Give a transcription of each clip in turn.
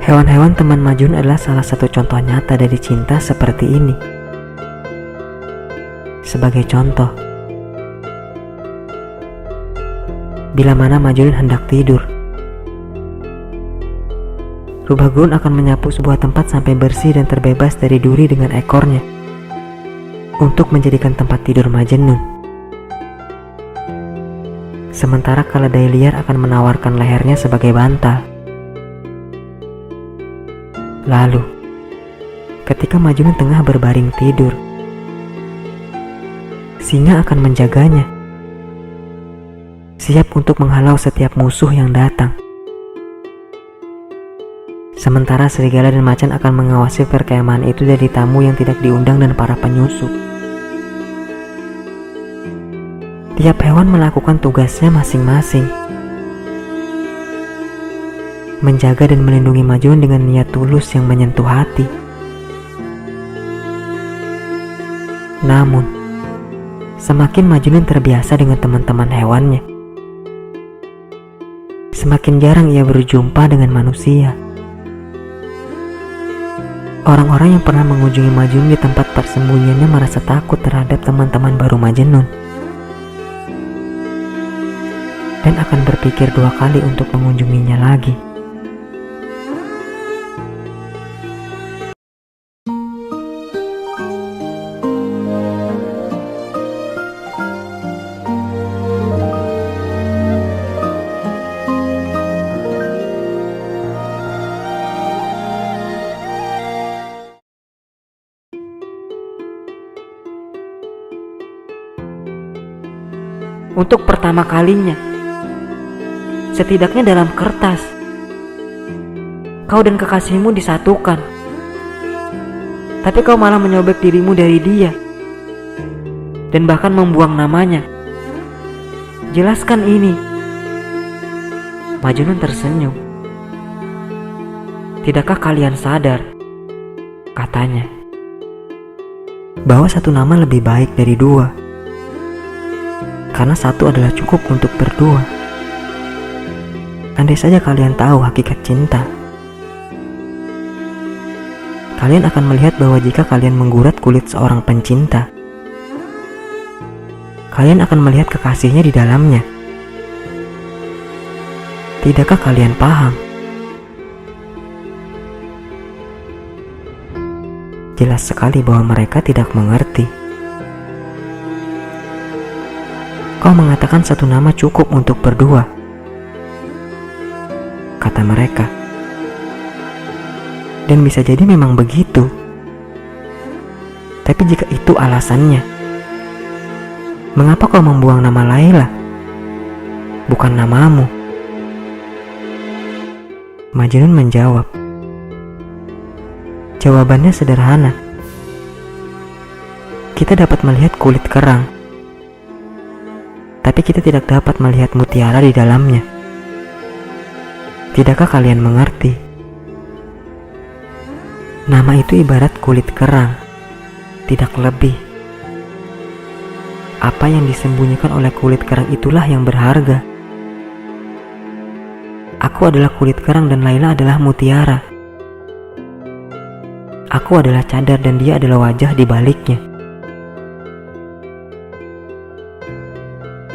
Hewan-hewan teman Majnun adalah salah satu contoh nyata dari cinta seperti ini. Sebagai contoh, bila mana Majnun hendak tidur, Rubah Gurun akan menyapu sebuah tempat sampai bersih dan terbebas dari duri dengan ekornya untuk menjadikan tempat tidur Majnun. Sementara keledai liar akan menawarkan lehernya sebagai bantal. Lalu, ketika Majnun tengah berbaring tidur, singa akan menjaganya, siap untuk menghalau setiap musuh yang datang. Sementara serigala dan macan akan mengawasi perkemahan itu dari tamu yang tidak diundang dan para penyusup. Tiap hewan melakukan tugasnya masing-masing, menjaga dan melindungi Majnun dengan niat tulus yang menyentuh hati. Namun, semakin Majnun terbiasa dengan teman-teman hewannya, semakin jarang ia berjumpa dengan manusia. Orang-orang yang pernah mengunjungi Majnun di tempat persembunyiannya merasa takut terhadap teman-teman baru Majnun, dan akan berpikir 2 kali untuk mengunjunginya lagi. Untuk pertama kalinya, setidaknya dalam kertas, kau dan kekasihmu disatukan, tapi kau malah menyobek dirimu dari dia dan bahkan membuang namanya. Jelaskan ini. Majnun tersenyum. Tidakkah kalian sadar, katanya, bahwa satu nama lebih baik dari 2, karena satu adalah cukup untuk berdua. Andai saja kalian tahu hakikat cinta, kalian akan melihat bahwa jika kalian menggurat kulit seorang pencinta, kalian akan melihat kekasihnya di dalamnya. Tidakkah kalian paham? Jelas sekali bahwa mereka tidak mengerti. Kau mengatakan satu nama cukup untuk berdua, kata mereka. Dan bisa jadi memang begitu. Tapi jika itu alasannya, mengapa kau membuang nama Laila, bukan namamu? Majnun menjawab. Jawabannya sederhana. Kita dapat melihat kulit kerang, tapi kita tidak dapat melihat mutiara di dalamnya. Tidakkah kalian mengerti? Nama itu ibarat kulit kerang, tidak lebih. Apa yang disembunyikan oleh kulit kerang itulah yang berharga. Aku adalah kulit kerang dan Laila adalah mutiara. Aku adalah cadar dan dia adalah wajah di baliknya.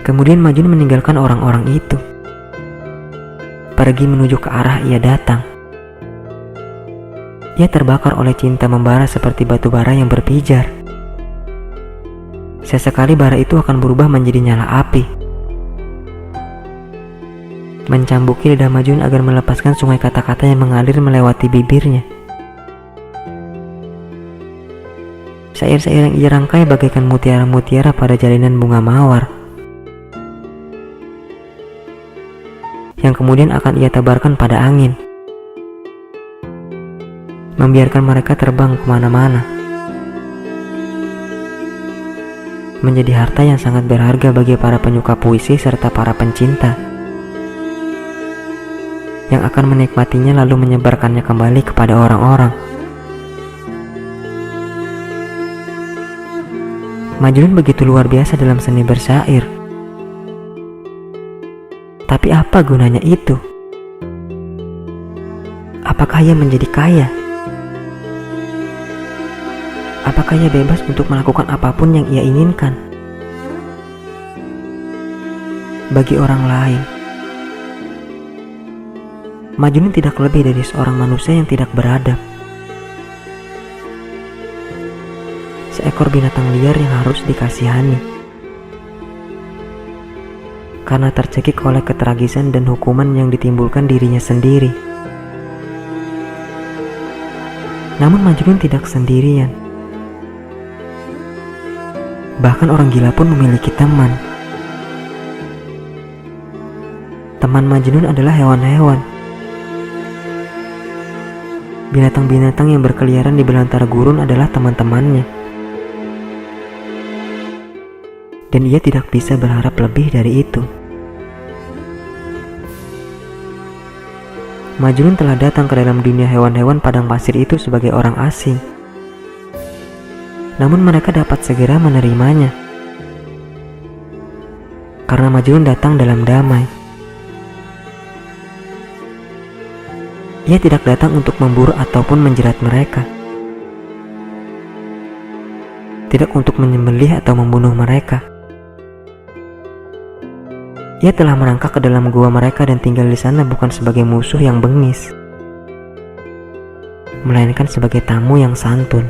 Kemudian Majnun meninggalkan orang-orang itu, pergi menuju ke arah ia datang. Ia terbakar oleh cinta membara seperti batu bara yang berpijar. Sesekali bara itu akan berubah menjadi nyala api, mencambuki lidah Majnun agar melepaskan sungai kata-kata yang mengalir melewati bibirnya. Syair-syair yang ia rangkai bagaikan mutiara-mutiara pada jalinan bunga mawar, yang kemudian akan ia tebarkan pada angin, membiarkan mereka terbang kemana-mana, menjadi harta yang sangat berharga bagi para penyuka puisi serta para pencinta, yang akan menikmatinya lalu menyebarkannya kembali kepada orang-orang. Majnun begitu luar biasa dalam seni bersyair. Tapi apa gunanya itu? Apakah ia menjadi kaya? Apakah ia bebas untuk melakukan apapun yang ia inginkan? Bagi orang lain, Majnun tidak lebih dari seorang manusia yang tidak beradab. Seekor binatang liar yang harus dikasihani karena tercekik oleh ketragisan dan hukuman yang ditimbulkan dirinya sendiri. Namun Majnun tidak sendirian. Bahkan orang gila pun memiliki teman. Teman Majnun adalah hewan-hewan. Binatang-binatang yang berkeliaran di belantara gurun adalah teman-temannya. Dan ia tidak bisa berharap lebih dari itu. Majnun telah datang ke dalam dunia hewan-hewan padang pasir itu sebagai orang asing. Namun mereka dapat segera menerimanya. Karena Majnun datang dalam damai. Ia tidak datang untuk memburu ataupun menjerat mereka. Tidak untuk menyembelih atau membunuh mereka. Ia telah merangkak ke dalam gua mereka dan tinggal di sana bukan sebagai musuh yang bengis, melainkan sebagai tamu yang santun.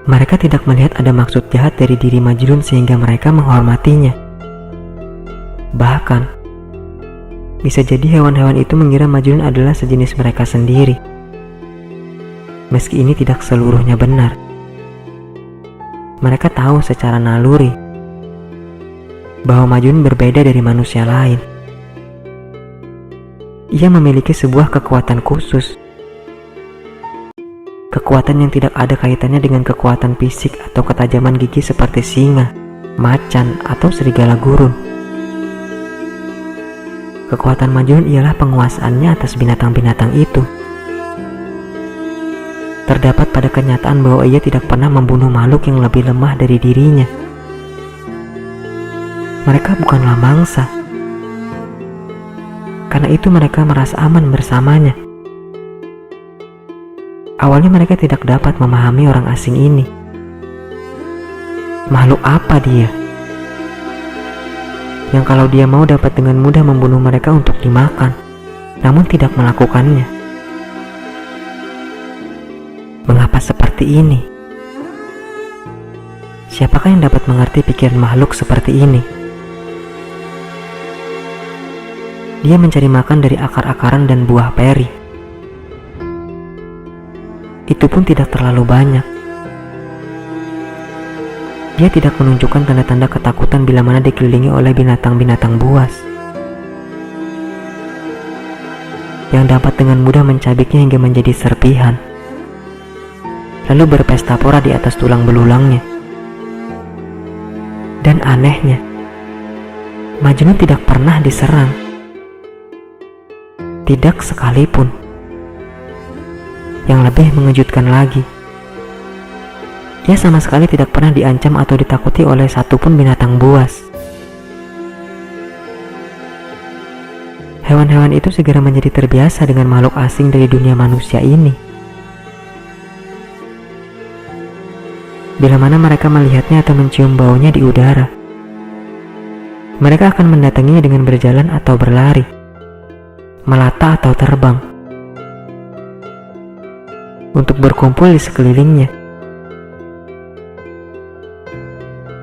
Mereka tidak melihat ada maksud jahat dari diri Majnun sehingga mereka menghormatinya. Bahkan, bisa jadi hewan-hewan itu mengira Majnun adalah sejenis mereka sendiri. Meski ini tidak seluruhnya benar. Mereka tahu secara naluri bahwa Majnun berbeda dari manusia lain. Ia memiliki sebuah kekuatan khusus. Kekuatan yang tidak ada kaitannya dengan kekuatan fisik atau ketajaman gigi seperti singa, macan, atau serigala gurun. Kekuatan Majnun ialah penguasaannya atas binatang-binatang itu. Terdapat pada kenyataan bahwa ia tidak pernah membunuh makhluk yang lebih lemah dari dirinya. Mereka bukanlah mangsa. Karena itu mereka merasa aman bersamanya. Awalnya mereka tidak dapat memahami orang asing ini. Makhluk apa dia? Yang kalau dia mau dapat dengan mudah membunuh mereka untuk dimakan, namun tidak melakukannya. Mengapa seperti ini? Siapakah yang dapat mengerti pikiran makhluk seperti ini? Dia mencari makan dari akar-akaran dan buah peri. Itu pun tidak terlalu banyak. Dia tidak menunjukkan tanda-tanda ketakutan bila mana dikelilingi oleh binatang-binatang buas yang dapat dengan mudah mencabiknya hingga menjadi serpihan, lalu berpesta pora di atas tulang belulangnya. Dan anehnya, Majnun tidak pernah diserang. Tidak sekalipun. Yang lebih mengejutkan lagi, ia sama sekali tidak pernah diancam atau ditakuti oleh satupun binatang buas. Hewan-hewan itu segera menjadi terbiasa dengan makhluk asing dari dunia manusia ini. Bila mana mereka melihatnya atau mencium baunya di udara, mereka akan mendatanginya dengan berjalan atau berlari, melata atau terbang, untuk berkumpul di sekelilingnya.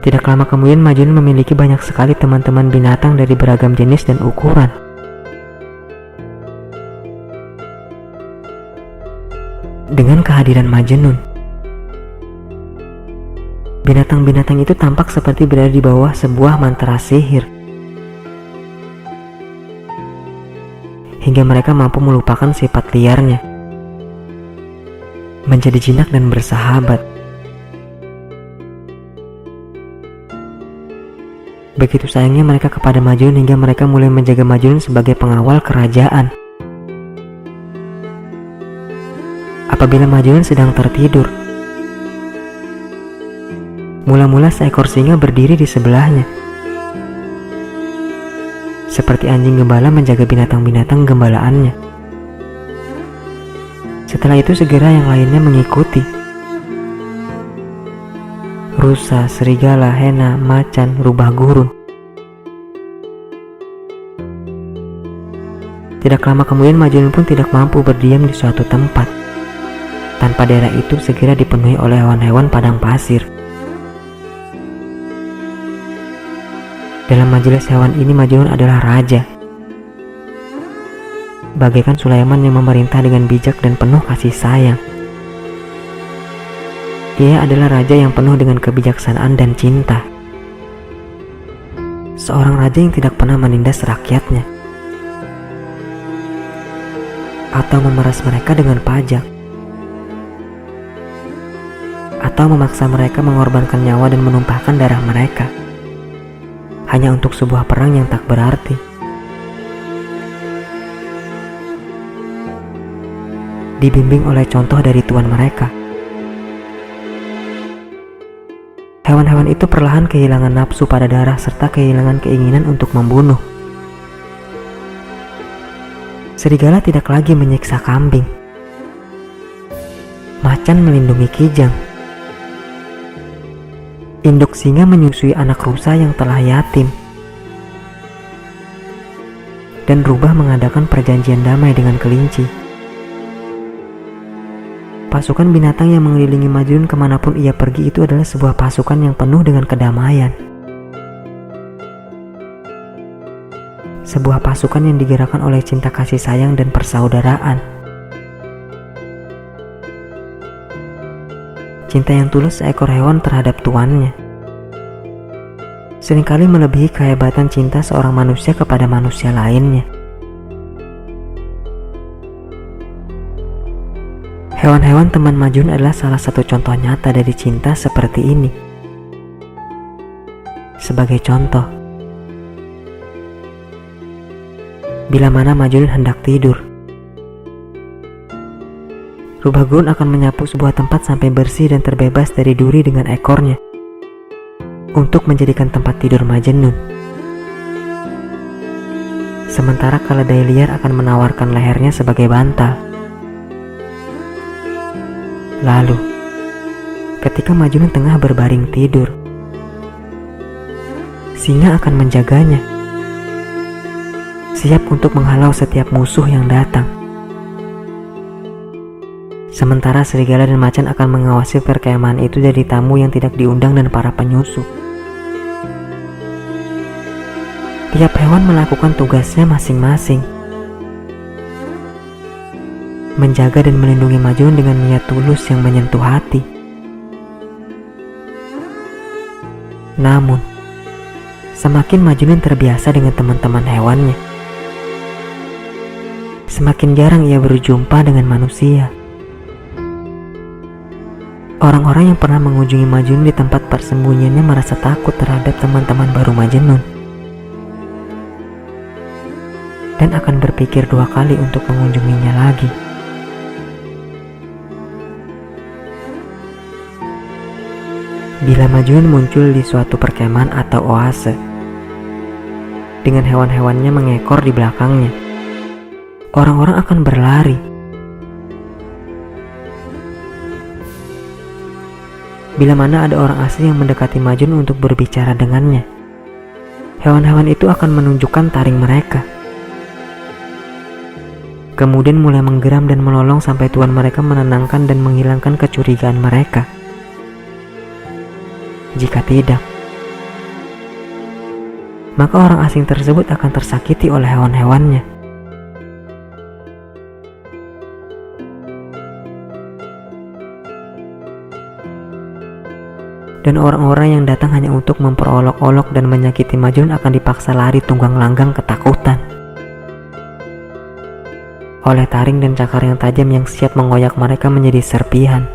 Tidak lama kemudian Majnun memiliki banyak sekali teman-teman binatang dari beragam jenis dan ukuran. Dengan kehadiran Majnun, binatang-binatang itu tampak seperti berada di bawah sebuah mantra sihir, hingga mereka mampu melupakan sifat liarnya, menjadi jinak dan bersahabat. Begitu sayangnya mereka kepada Majnun hingga mereka mulai menjaga Majnun sebagai pengawal kerajaan. Apabila Majnun sedang tertidur, mula-mula seekor singa berdiri di sebelahnya. seperti anjing gembala menjaga binatang-binatang gembalaannya. Setelah itu segera yang lainnya mengikuti. Rusa, serigala, hena, macan, rubah gurun. Tidak lama kemudian Majnun pun tidak mampu berdiam di suatu tempat, tanpa daerah itu segera dipenuhi oleh hewan-hewan padang pasir. Dalam majelis hewan ini Majnun adalah raja, bagaikan Sulaiman yang memerintah dengan bijak dan penuh kasih sayang. Ia adalah raja yang penuh dengan kebijaksanaan dan cinta. Seorang raja yang tidak pernah menindas rakyatnya atau memeras mereka dengan pajak, atau memaksa mereka mengorbankan nyawa dan menumpahkan darah mereka hanya untuk sebuah perang yang tak berarti. Dibimbing oleh contoh dari tuan mereka, hewan-hewan itu perlahan kehilangan nafsu pada darah serta kehilangan keinginan untuk membunuh. Serigala tidak lagi menyiksa kambing. Macan melindungi kijang. Induk singa menyusui anak rusa yang telah yatim. Dan rubah mengadakan perjanjian damai dengan kelinci. Pasukan binatang yang mengelilingi Majnun kemanapun ia pergi itu adalah sebuah pasukan yang penuh dengan kedamaian. Sebuah pasukan yang digerakkan oleh cinta kasih sayang dan persaudaraan. Cinta yang tulus seekor hewan terhadap tuannya seringkali melebihi kehebatan cinta seorang manusia kepada manusia lainnya. Hewan-hewan teman Majnun adalah salah satu contoh nyata dari cinta seperti ini. Sebagai contoh, bila mana Majnun hendak tidur, rubah gurun akan menyapu sebuah tempat sampai bersih dan terbebas dari duri dengan ekornya untuk menjadikan tempat tidur Majnun. Sementara keledai liar akan menawarkan lehernya sebagai bantal. Lalu, ketika Majnun tengah berbaring tidur, singa akan menjaganya, siap untuk menghalau setiap musuh yang datang. Sementara serigala dan macan akan mengawasi perkemahan itu dari tamu yang tidak diundang dan para penyusup. Tiap hewan melakukan tugasnya masing-masing, menjaga dan melindungi Majnun dengan niat tulus yang menyentuh hati. Namun, semakin Majnun terbiasa dengan teman-teman hewannya, semakin jarang ia berjumpa dengan manusia. Orang-orang yang pernah mengunjungi Majnun di tempat persembunyiannya merasa takut terhadap teman-teman baru Majnun, dan akan berpikir dua kali untuk mengunjunginya lagi. Bila Majnun muncul di suatu perkemahan atau oase, dengan hewan-hewannya mengekor di belakangnya, orang-orang akan berlari. Bila mana ada orang asing yang mendekati Majnun untuk berbicara dengannya, hewan-hewan itu akan menunjukkan taring mereka, kemudian mulai menggeram dan melolong sampai tuan mereka menenangkan dan menghilangkan kecurigaan mereka. Jika tidak, maka orang asing tersebut akan tersakiti oleh hewan-hewannya. Dan orang-orang yang datang hanya untuk memperolok-olok dan menyakiti Majnun akan dipaksa lari tunggang langgang ketakutan oleh taring dan cakar yang tajam yang siap mengoyak mereka menjadi serpihan.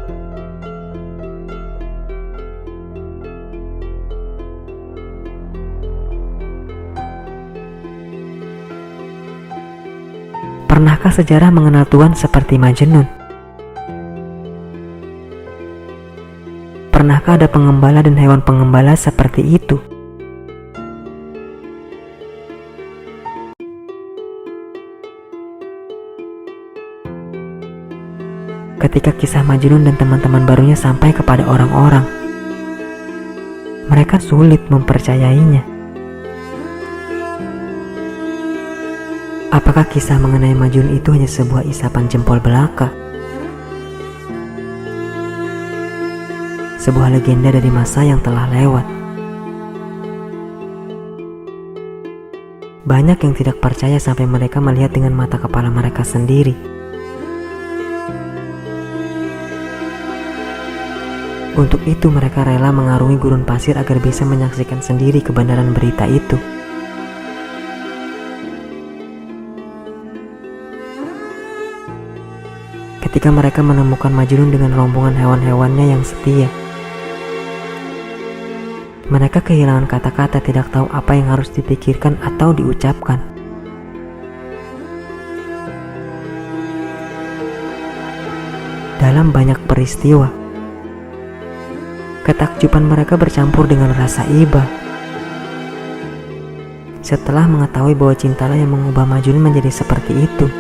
Pernahkah sejarah mengenal tuan seperti Majnun? Pernahkah ada pengembala dan hewan pengembala seperti itu? Ketika kisah Majnun dan teman-teman barunya sampai kepada orang-orang, mereka sulit mempercayainya. Apakah kisah mengenai Majnun itu hanya sebuah isapan jempol belaka? Sebuah legenda dari masa yang telah lewat. Banyak yang tidak percaya sampai mereka melihat dengan mata kepala mereka sendiri. Untuk itu mereka rela mengarungi gurun pasir agar bisa menyaksikan sendiri kebenaran berita itu. Ketika mereka menemukan Majnun dengan rombongan hewan-hewannya yang setia, mereka kehilangan kata-kata, tidak tahu apa yang harus dipikirkan atau diucapkan. Dalam banyak peristiwa, ketakjuban mereka bercampur dengan rasa iba. Setelah mengetahui bahwa cintalah yang mengubah Majnun menjadi seperti itu,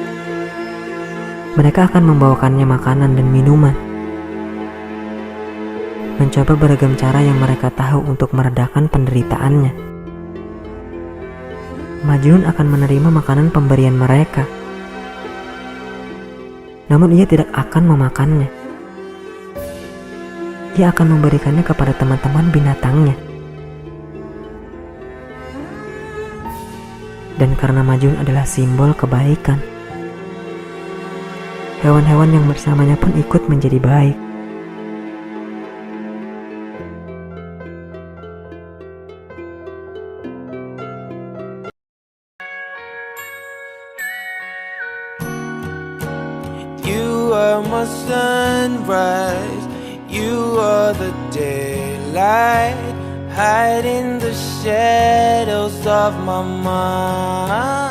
mereka akan membawakannya makanan dan minuman, mencoba beragam cara yang mereka tahu untuk meredakan penderitaannya. Majnun akan menerima makanan pemberian mereka, namun ia tidak akan memakannya. Ia akan memberikannya kepada teman-teman binatangnya. Dan karena Majnun adalah simbol kebaikan, hewan-hewan yang bersamanya pun ikut menjadi baik. You are my sunrise, you are the daylight, hide in the shadows of my mind.